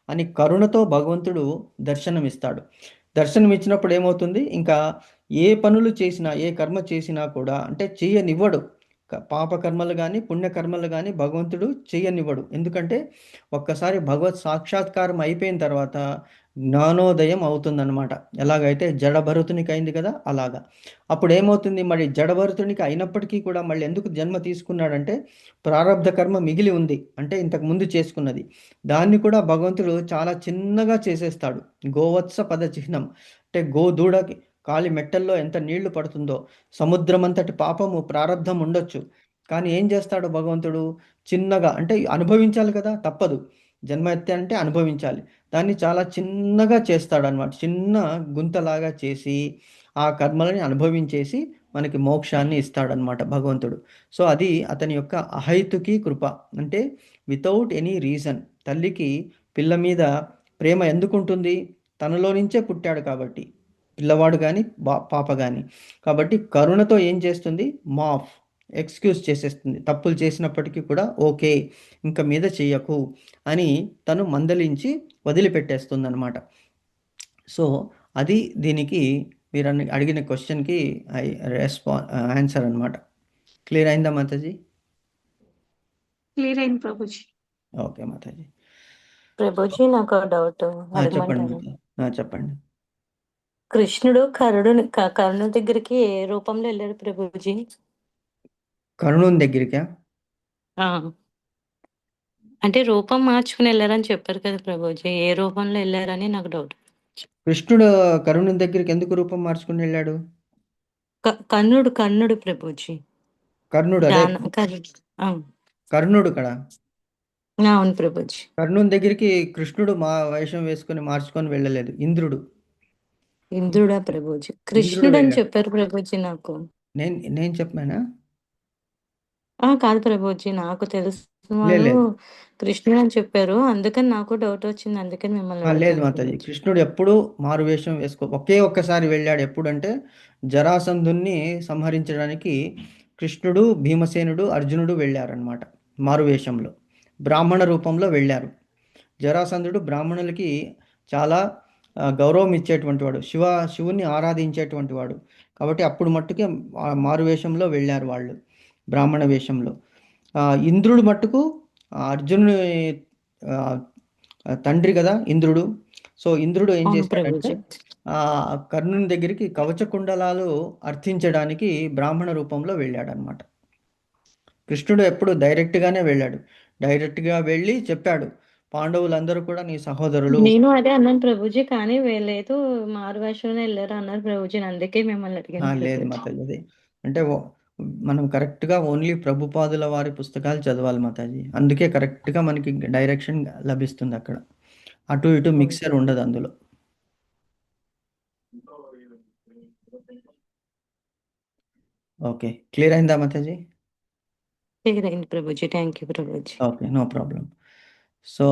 అని కరుణతో భగవంతుడు దర్శనమిస్తాడు. దర్శనం ఇచ్చినప్పుడు ఏమవుతుంది, ఇంకా ఏ పనులు చేసినా ఏ కర్మ చేసినా కూడా అంటే చెయ్యనివ్వడు. పాప కర్మలు కానీ పుణ్యకర్మలు కానీ భగవంతుడు చెయ్యనివ్వడు. ఎందుకంటే ఒక్కసారి భగవత్ సాక్షాత్కారం అయిపోయిన తర్వాత జ్ఞానోదయం అవుతుందన్నమాట. ఎలాగైతే జడభరతునికి అయింది కదా అలాగా. అప్పుడు ఏమవుతుంది, మరి జడభరతునికి అయినప్పటికీ కూడా మళ్ళీ ఎందుకు జన్మ తీసుకున్నాడంటే ప్రారబ్ధ కర్మ మిగిలి ఉంది, అంటే ఇంతకు ముందు చేసుకున్నది. దాన్ని కూడా భగవంతుడు చాలా చిన్నగా చేసేస్తాడు. గోవత్స పద చిహ్నం అంటే గోదూడకి కాలి మెట్టల్లో ఎంత నీళ్లు పడుతుందో, సముద్రమంతటి పాపము ప్రారబ్ధం ఉండొచ్చు, కానీ ఏం చేస్తాడు భగవంతుడు, చిన్నగా అంటే అనుభవించాలి కదా, తప్పదు, జన్మ ఎత్తే అంటే అనుభవించాలి, దాన్ని చాలా చిన్నగా చేస్తాడు అనమాట. చిన్న గుంతలాగా చేసి ఆ కర్మలని అనుభవించేసి మనకి మోక్షాన్ని ఇస్తాడనమాట భగవంతుడు. సో అది అతని యొక్క అహైతుకి కృప. అంటే వితౌట్ ఎనీ రీజన్ తల్లికి పిల్ల మీద ప్రేమ ఎందుకుంటుంది, తనలో నుంచే పుట్టాడు కాబట్టి, పిల్లవాడు కానీ పాప కానీ. కాబట్టి కరుణతో ఏం చేస్తుంది, మాఫ్ ఎక్స్క్యూజ్ చేసేస్తుంది, తప్పులు చేసినప్పటికీ కూడా ఓకే ఇంకా మీద చెయ్యకు అని తను మందలించి వదిలిపెట్టేస్తుంది అనమాట. సో అది దీనికి మీరు అడిగిన క్వశ్చన్కి ఆన్సర్ అనమాట. క్లియర్ అయిందా మాతాజీ? క్లియర్ అయింది ప్రభుజీ. ఓకే మాతాజీ. ప్రభుజీ నాకు డౌట్ చెప్పండి అడగమంటారా? మాతాజీ, చెప్పండి. కృష్ణుడు కర్ణుడి దగ్గరికి ఏ రూపంలో వెళ్ళాడు ప్రభుజీ? కరుణుని దగ్గరికా? ఆ, అంటే రూపం మార్చుకుని వెళ్ళారని చెప్పారు కదా ప్రభుజీ, ఏ రూపంలో వెళ్ళారని నాకు డౌట్. కృష్ణుడు కరుణుని దగ్గరికి ఎందుకు రూపం మార్చుకుని వెళ్ళాడు? కర్ణుడు ప్రభుజీ. కర్ణుడు అదే ఆ, కర్ణుడు కదా. అవును ప్రభుజీ. కర్ణుని దగ్గరికి కృష్ణుడు వేషం వేసుకొని మార్చుకొని వెళ్ళలేదు, ఇంద్రుడు. ఇంద్రుడా ప్రభుజీ? కృష్ణుడు అని వెళ్ళాడు. చెప్పారు ప్రభుజీ నాకు. నేను చెప్పానా? కాదు ప్రభుజీ, నాకు తెలిసిన లేదు వాళ్ళు లేదు కృష్ణుడు అని చెప్పారు, అందుకని నాకు డౌట్ వచ్చింది, అందుకని మిమ్మల్ని లేదు అడిగాను మాతాజీ, ప్రభుజీ. కృష్ణుడు ఎప్పుడు మారువేషం ఒక్కసారి వెళ్ళాడు. ఎప్పుడంటే జరాసంధుని సంహరించడానికి కృష్ణుడు, భీమసేనుడు, అర్జునుడు వెళ్ళారనమాట మారువేషంలో, బ్రాహ్మణ రూపంలో వెళ్ళారు. జరాసంధుడు బ్రాహ్మణులకి చాలా గౌరవం ఇచ్చేటువంటి వాడు, శివుని ఆరాధించేటువంటి వాడు. కాబట్టి అప్పుడు మట్టుకే మారువేషంలో వెళ్ళారు వాళ్ళు, బ్రాహ్మణ వేషంలో. ఇంద్రుడు మట్టుకు అర్జునుని తండ్రి కదా ఇంద్రుడు. సో ఇంద్రుడు ఏం అవును చేస్తాడంటే ప్రభుజీ. కర్ణుని దగ్గరికి కవచ కుండలాలు అర్థించడానికి బ్రాహ్మణ రూపంలో వెళ్ళాడు అనమాట. కృష్ణుడు ఎప్పుడు డైరెక్ట్గానే వెళ్ళాడు, డైరెక్ట్గా వెళ్ళి చెప్పాడు, పాండవులందరూ కూడా నీ సహోదరులు. నేను అదే అన్నాను ప్రభుజీ, కానీ లేదు మారువేషంలో వెళ్ళారు అన్నారు ప్రభుజీ, అందుకే మిమ్మల్ని అడిగాను లేదు ప్రభుజీ. మాతాజీ, అది అంటే మనం కరెక్ట్గా ఓన్లీ ప్రభుపాదుల వారి పుస్తకాలు చదవాలి మాతాజీ, అందుకే కరెక్ట్గా మనకి డైరెక్షన్ లభిస్తుంది అక్కడ. అటు ఇటు మిక్సర్ ఉండదు అందులో. ఓకే, క్లియర్ అయిందా మాతాజీ? క్లియర్ అయింది ప్రభుజీ, థ్యాంక్ యూ ప్రభుజీ. Okay, no problem. సో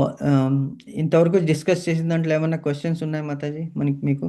ఇంతవరకు డిస్కస్ చేసిన దాంట్లో ఏమైనా క్వశ్చన్స్ ఉన్నాయా మాతాజీ మీకు?